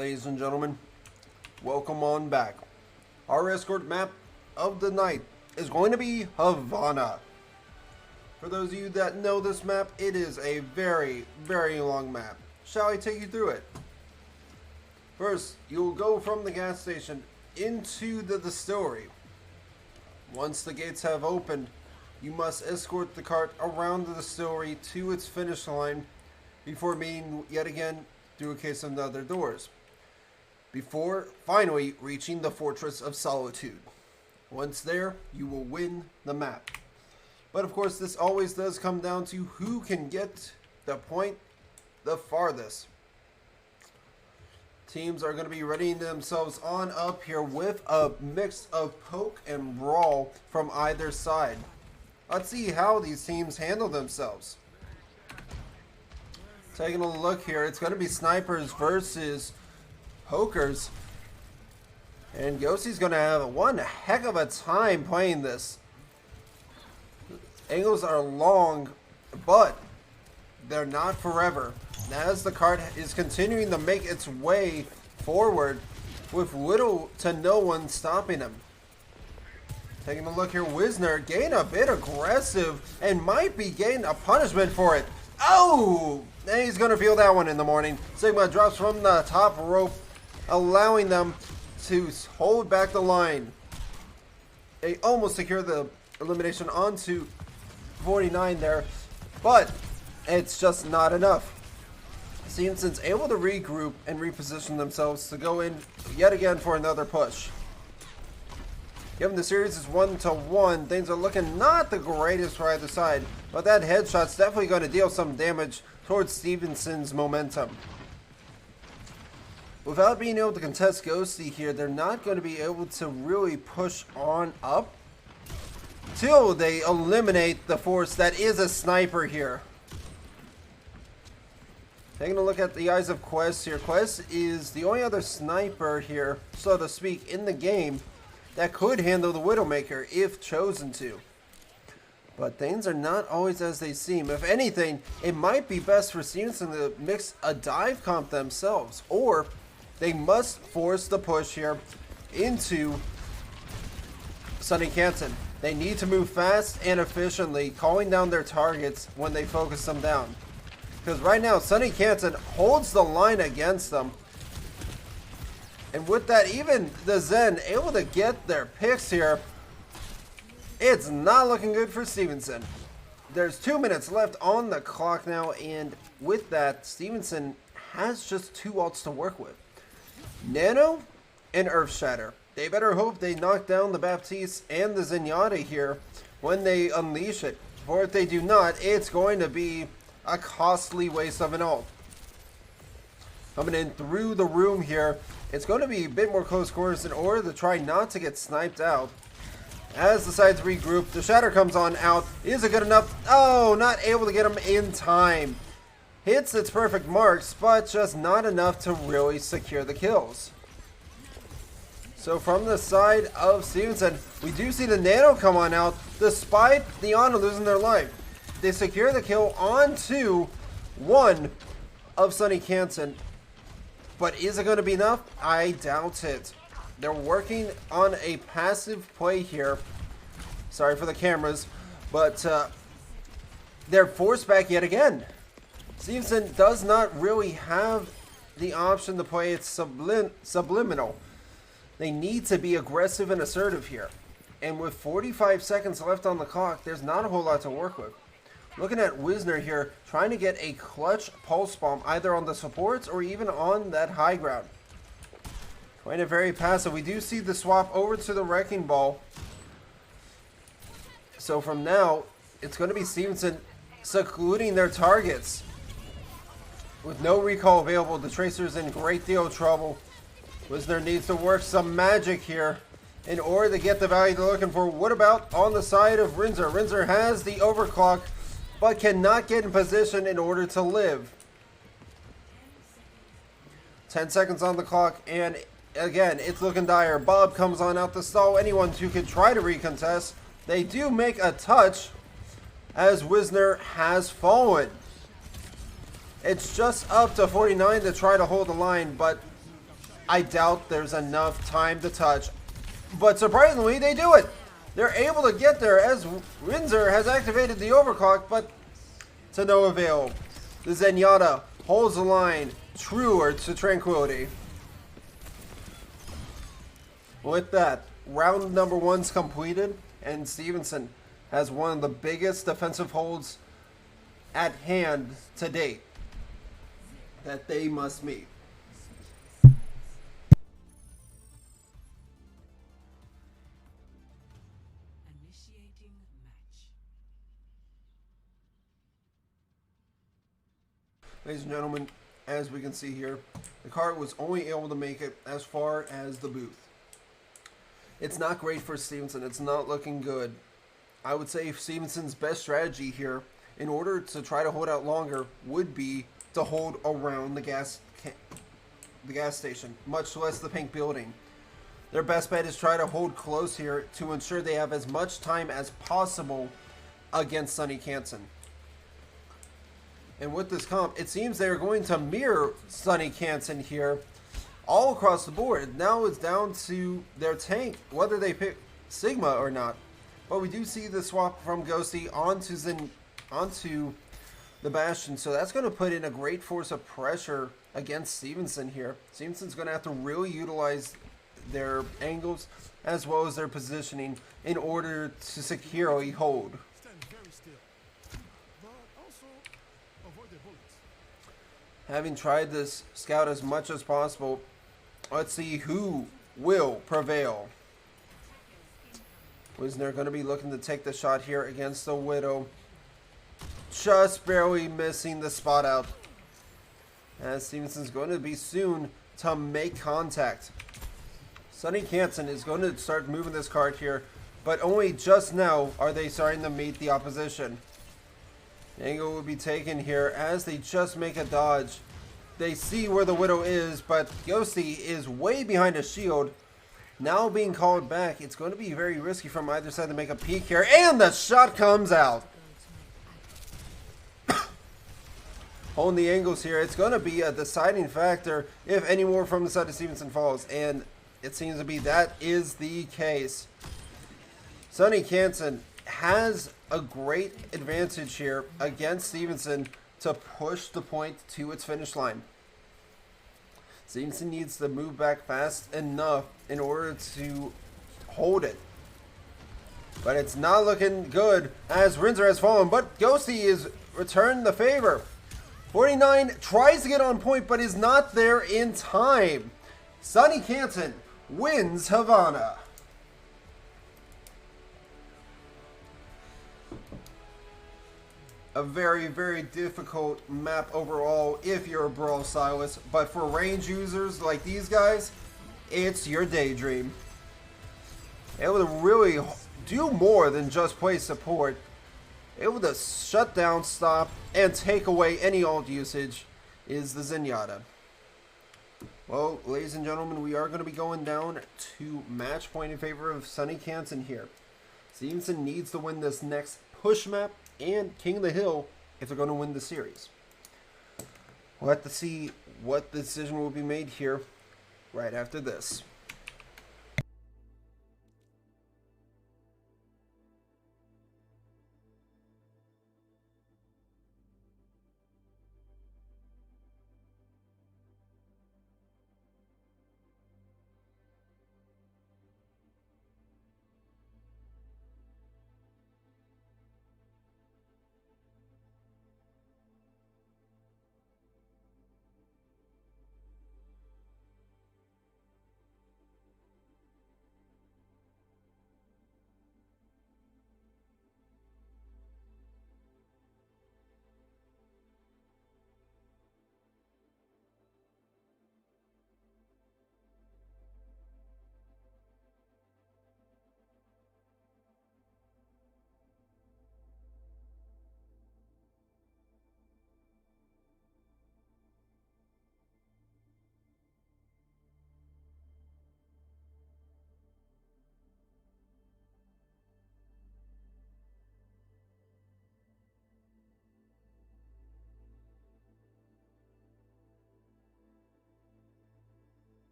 ladies and gentlemen, welcome on back. Our escort map of the night is going to be Havana. For those of you that know this map, it is a very, very long map. Shall I take you through it? First, you'll go from the gas station into the distillery. Once the gates have opened, you must escort the cart around the distillery to its finish line before meeting yet again through a case of other doors, before finally reaching the Fortress of Solitude. Once there, you will win the map. But of course, this always does come down to who can get the point the farthest. Teams are going to be readying themselves on up here with a mix of poke and brawl from either side. Let's see how these teams handle themselves. Taking a look here, it's going to be snipers versus pokers. And Yossi's going to have one heck of a time playing this. Angles are long, but they're not forever. As the cart is continuing to make its way forward with little to no one stopping him. Taking a look here, Wisner getting a bit aggressive and might be getting a punishment for it. Oh! And he's going to feel that one in the morning. Sigma drops from the top rope, allowing them to hold back the line. They almost secure the elimination onto 49 there, but it's just not enough. Stevenson's able to regroup and reposition themselves to go in yet again for another push. Given the series is 1-1, things are looking not the greatest for either side, but that headshot's definitely going to deal some damage towards Stevenson's momentum. Without being able to contest Ghosty here, they're not going to be able to really push on up till they eliminate the force that is a sniper here. Taking a look at the eyes of Quest here. Quest is the only other sniper here, so to speak, in the game that could handle the Widowmaker if chosen to. But things are not always as they seem. If anything, it might be best for Stevenson to mix a dive comp themselves, or they must force the push here into SUNY Canton. They need to move fast and efficiently, calling down their targets when they focus them down. Because right now, SUNY Canton holds the line against them. And with that, even the Zen able to get their picks here. It's not looking good for Stevenson. There's 2 minutes left on the clock now, and with that, Stevenson has just 2 ults to work with. Nano and Earth Shatter. They better hope they knock down the Baptiste and the Zenyatta here when they unleash it. For if they do not, it's going to be a costly waste of an ult. Coming in through the room here, it's going to be a bit more close quarters in order to try not to get sniped out. As the sides regroup, the Shatter comes on out. Is it good enough? Oh, not able to get him in time. Hits its perfect marks, but just not enough to really secure the kills. So from the side of Stevenson, we do see the Nano come on out, despite the Honor losing their life. They secure the kill onto one of SUNY Canton. But is it going to be enough? I doubt it. They're working on a passive play here. Sorry for the cameras, but they're forced back yet again. Stevenson does not really have the option to play it subliminal. They need to be aggressive and assertive here. And with 45 seconds left on the clock, there's not a whole lot to work with. Looking at Wisner here, trying to get a clutch pulse bomb either on the supports or even on that high ground. Playing it very passive. We do see the swap over to the Wrecking Ball. So from now, it's going to be Stevenson secluding their targets. With no recall available, the Tracer's in a great deal of trouble. Wisner needs to work some magic here in order to get the value they're looking for. What about on the side of Rinzer? Rinzer has the overclock, but cannot get in position in order to live. 10 seconds on the clock, and again, it's looking dire. Bob comes on out to stall anyone who could try to recontest. They do make a touch as Wisner has fallen. It's just up to 49 to try to hold the line, but I doubt there's enough time to touch. But surprisingly, they do it. They're able to get there as Windsor has activated the overclock, but to no avail. The Zenyatta holds the line, truer to tranquility. With that, round number 1's completed, and Stevenson has one of the biggest defensive holds at hand to date that they must meet. Initiating match. Ladies and gentlemen, as we can see here, the cart was only able to make it as far as the booth. It's not great for Stevenson. It's not looking good. I would say Stevenson's best strategy here, in order to try to hold out longer, would be to hold around the gas station, much less the pink building. Their best bet is try to hold close here to ensure they have as much time as possible against SUNY Canton. And with this comp, it seems they're going to mirror SUNY Canton here all across the board. Now it's down to their tank, whether they pick Sigma or not. But we do see the swap from Ghosty onto the Bastion, so that's going to put in a great force of pressure against Stevenson here. Stevenson's going to have to really utilize their angles as well as their positioning in order to securely hold. Stand very still, but also avoid the bullets. Having tried this scout as much as possible, let's see who will prevail. Wisner going to be looking to take the shot here against the Widow. Just barely missing the spot out. As Stevenson's going to be soon to make contact. SUNY Canton is going to start moving this card here, but only just now are they starting to meet the opposition. The angle will be taken here as they just make a dodge. They see where the Widow is, but Ghosty is way behind a shield. Now being called back, it's going to be very risky from either side to make a peek here, and the shot comes out. Holding the angles here, it's going to be a deciding factor if any more from the side of Stevenson falls, and it seems to be that is the case. SUNY Canton has a great advantage here against Stevenson to push the point to its finish line. Stevenson needs to move back fast enough in order to hold it. But it's not looking good as Rinzer has fallen, but Ghosty is returned the favor. 49 tries to get on point, but is not there in time. SUNY Canton wins Havana. A very, very difficult map overall if you're a Brawl stylist, but for range users like these guys, it's your daydream. Able to really do more than just play support. Able to shut down, stop, and take away any ult usage is the Zenyatta. Well, ladies and gentlemen, we are going to be going down to match point in favor of SUNY Canton here. Stevenson needs to win this next push map and King of the Hill if they're going to win the series. We'll have to see what the decision will be made here right after this.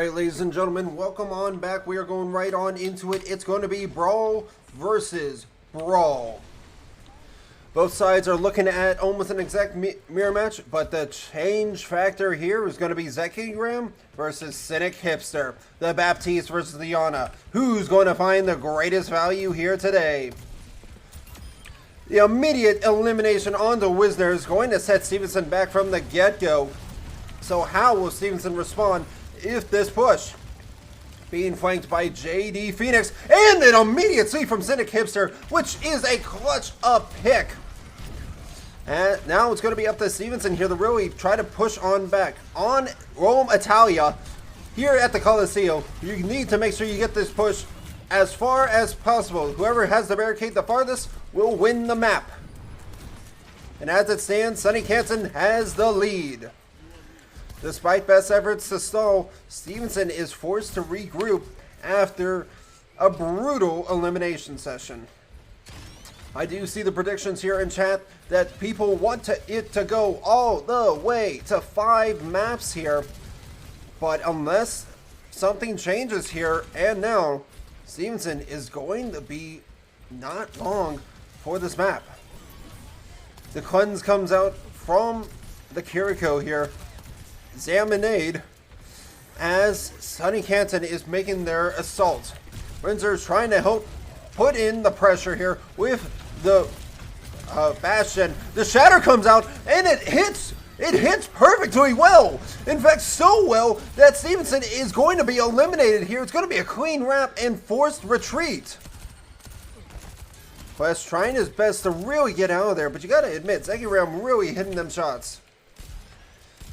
Alright, ladies and gentlemen, welcome on back. We are going right on into it. It's going to be Brawl versus Brawl. Both sides are looking at almost an exact mirror match, but the change factor here is going to be Zekigram versus Cynic Hipster. The Baptiste versus the Yana. Who's going to find the greatest value here today? The immediate elimination onto Wisner is going to set Stevenson back from the get-go. So how will Stevenson respond if this push? Being flanked by JD Phoenix and an immediate sweep from Cynic Hipster, which is a clutch up pick. And now it's going to be up to Stevenson here to really try to push on back. On Rome, Italia, here at the Coliseum, you need to make sure you get this push as far as possible. Whoever has the barricade the farthest will win the map. And as it stands, Sunny Canton has the lead. Despite best efforts to stall, Stevenson is forced to regroup after a brutal elimination session. I do see the predictions here in chat that people want it to go all the way to 5 maps here. But unless something changes here and now, Stevenson is going to be not long for this map. The cleanse comes out from the Kiriko here. Zaminade as Sunny Canton is making their assault. Renzer is trying to help put in the pressure here with the Bastion. The Shatter comes out and it hits perfectly well. In fact, so well that Stevenson is going to be eliminated here. It's going to be a clean wrap and forced retreat. Quest trying his best to really get out of there, but you got to admit, Zekiram really hitting them shots.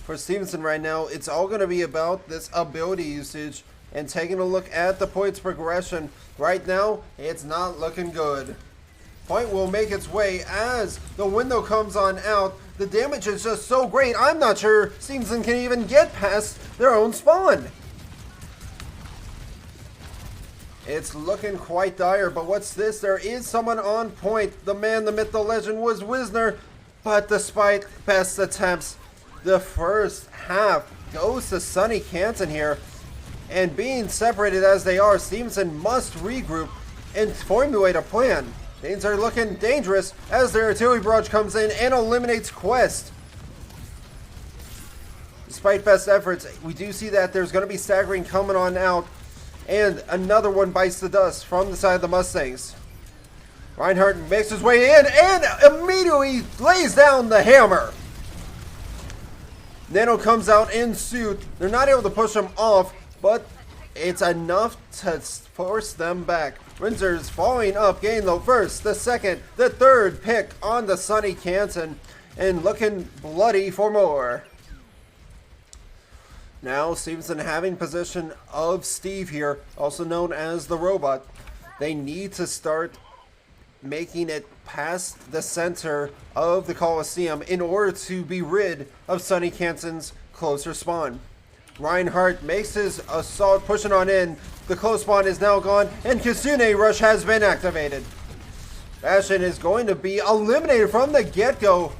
For Stevenson right now, it's all going to be about this ability usage and taking a look at the points progression. Right now, it's not looking good. Point will make its way as the window comes on out. The damage is just so great, I'm not sure Stevenson can even get past their own spawn. It's looking quite dire, but what's this? There is someone on point. The man, the myth, the legend was Wisner. But despite best attempts, the first half goes to Sunny Canton here. And being separated as they are, Stevenson must regroup and formulate a plan. Things are looking dangerous as their artillery barrage comes in and eliminates Quest. Despite best efforts, we do see that there's going to be staggering coming on out. And another one bites the dust from the side of the Mustangs. Reinhardt makes his way in and immediately lays down the hammer. Nano comes out in suit. They're not able to push him off, but it's enough to force them back. Rinzer's following up, getting the first, the second, the third pick on the Sunny Canton, and looking bloody for more. Now Stevenson having possession of Steve here, also known as the robot. They need to start making it past the center of the Coliseum in order to be rid of Sunny Canton's closer spawn. Reinhardt makes his assault, pushing on in. The close spawn is now gone, and Kitsune Rush has been activated. Bastion is going to be eliminated from the get-go.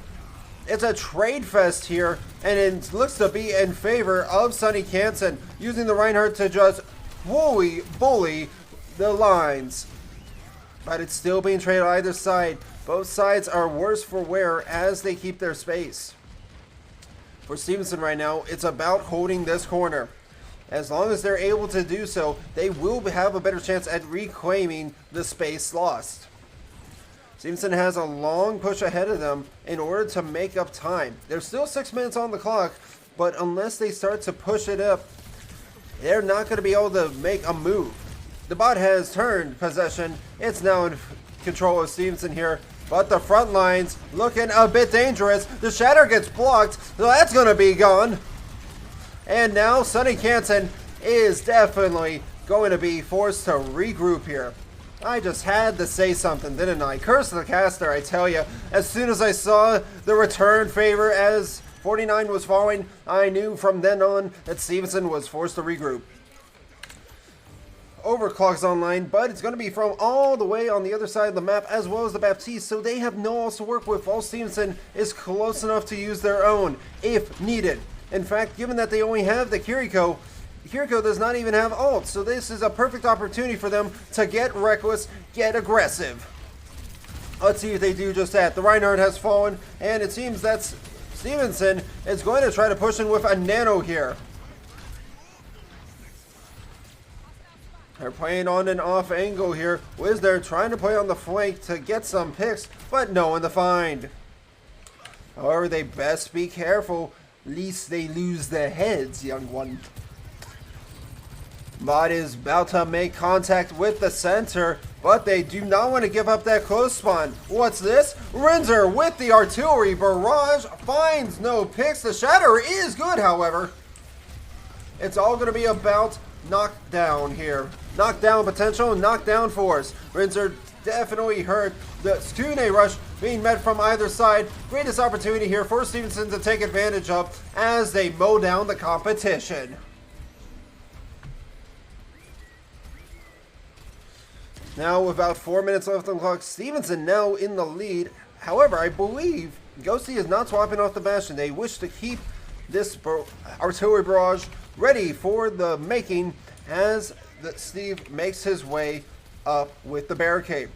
It's a trade fest here, and it looks to be in favor of Sunny Canton, using the Reinhardt to just bully the lines. But it's still being traded on either side. Both sides are worse for wear as they keep their space. For Stevenson right now, it's about holding this corner. As long as they're able to do so, they will have a better chance at reclaiming the space lost. Stevenson has a long push ahead of them in order to make up time. There's still 6 minutes on the clock, but unless they start to push it up, they're not going to be able to make a move. The bot has turned possession. It's now in control of Stevenson here, but the front lines looking a bit dangerous. The Shatter gets blocked, so that's going to be gone. And now Sunny Canton is definitely going to be forced to regroup here. I just had to say something, didn't I? Curse the caster, I tell you. As soon as I saw the return favor as 49 was falling, I knew from then on that Stevenson was forced to regroup. Overclock's online, but it's going to be from all the way on the other side of the map, as well as the Baptiste, so they have no else to work with, while Stevenson is close enough to use their own, if needed. In fact, given that they only have the Kiriko, Hirko does not even have ult, so this is a perfect opportunity for them to get reckless, get aggressive. Let's see if they do just that. The Reinhardt has fallen, and it seems that Stevenson is going to try to push in with a nano here. They're playing on an off angle here. Wisner trying to play on the flank to get some picks, but no one to find. However, they best be careful, lest they lose their heads, young one. Mod is about to make contact with the center, but they do not want to give up that close spawn. What's this? Renzer with the artillery barrage finds no picks. The shatter is good, however. It's all going to be about knockdown here. Knockdown potential, knockdown force. Renzer definitely hurt. The SUNY rush being met from either side. Greatest opportunity here for Stevenson to take advantage of as they mow down the competition. Now, with about 4 minutes left on the clock, Stevenson now in the lead. However, I believe Ghosty is not swapping off the Bastion. They wish to keep this artillery barrage ready for the making as Steve makes his way up with the barricade.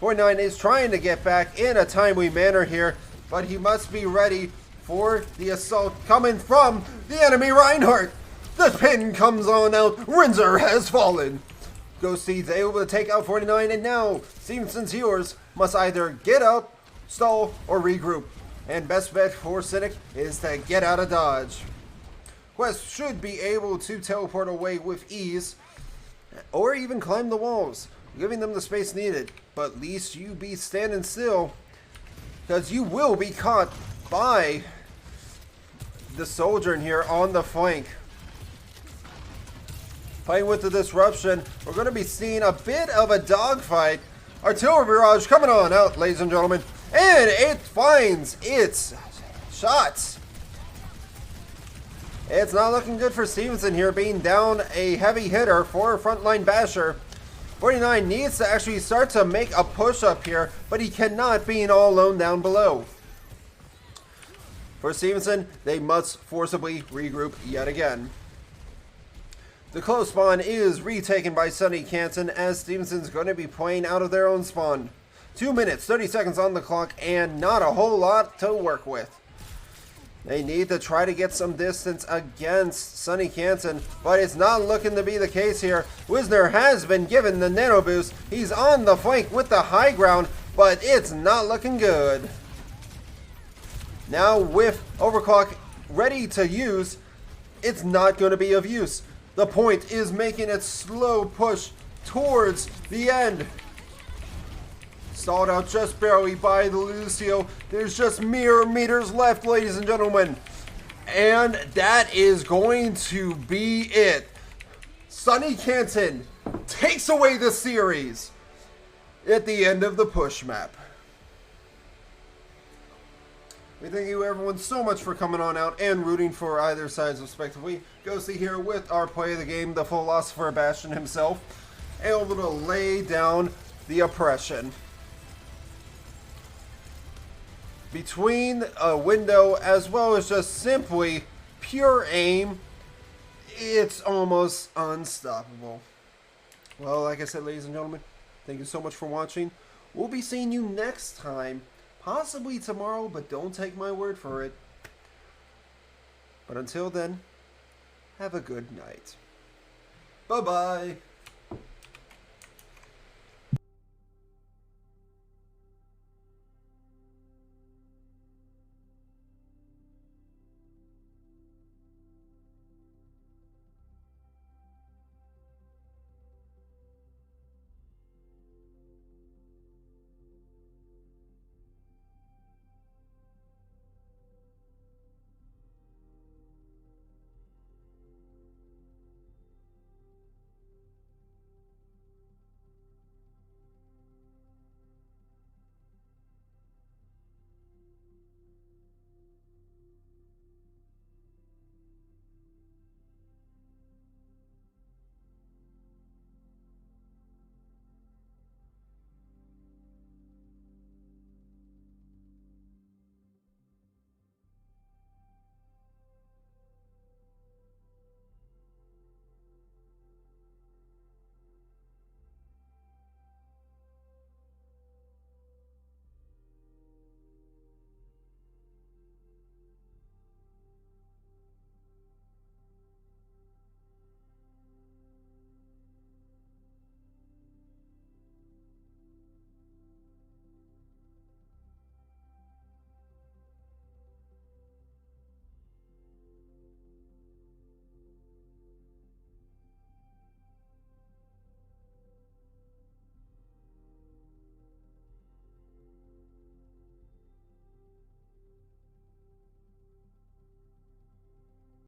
49 is trying to get back in a timely manner here, but he must be ready for the assault coming from the enemy Reinhardt. The pin comes on out. Renzer has fallen. Ghosty able to take out 49, and now Stevenson's healers must either get up, stall, or regroup. And best bet for Cynic is to get out of dodge. Quest should be able to teleport away with ease, or even climb the walls, giving them the space needed. But at least you be standing still, because you will be caught by the soldier in here on the flank. Playing with the disruption, we're going to be seeing a bit of a dogfight. Artillery barrage coming on out, ladies and gentlemen. And it finds its shots. It's not looking good for Stevenson here, being down a heavy hitter for frontline basher. 49 needs to actually start to make a push up here, but he cannot, being all alone down below. For Stevenson, they must forcibly regroup yet again. The close spawn is retaken by SUNY Canton as Stevenson's going to be playing out of their own spawn. 2 minutes, 30 seconds on the clock, and not a whole lot to work with. They need to try to get some distance against SUNY Canton, but it's not looking to be the case here. Wisner has been given the nano boost. He's on the flank with the high ground, but it's not looking good. Now with overclock ready to use, it's not going to be of use. The point is making its slow push towards the end. Stalled out just barely by the Lucio. There's just mere meters left, ladies and gentlemen. And that is going to be it. SUNY Canton takes away the series at the end of the push map. We thank you everyone so much for coming on out and rooting for either sides respectively. Ghosty here with our play of the game, the philosopher Bastion himself, able to lay down the oppression. Between a window as well as just simply pure aim, it's almost unstoppable. Well, like I said, ladies and gentlemen, thank you so much for watching. We'll be seeing you next time. Possibly tomorrow, but don't take my word for it. But until then, have a good night. Bye-bye.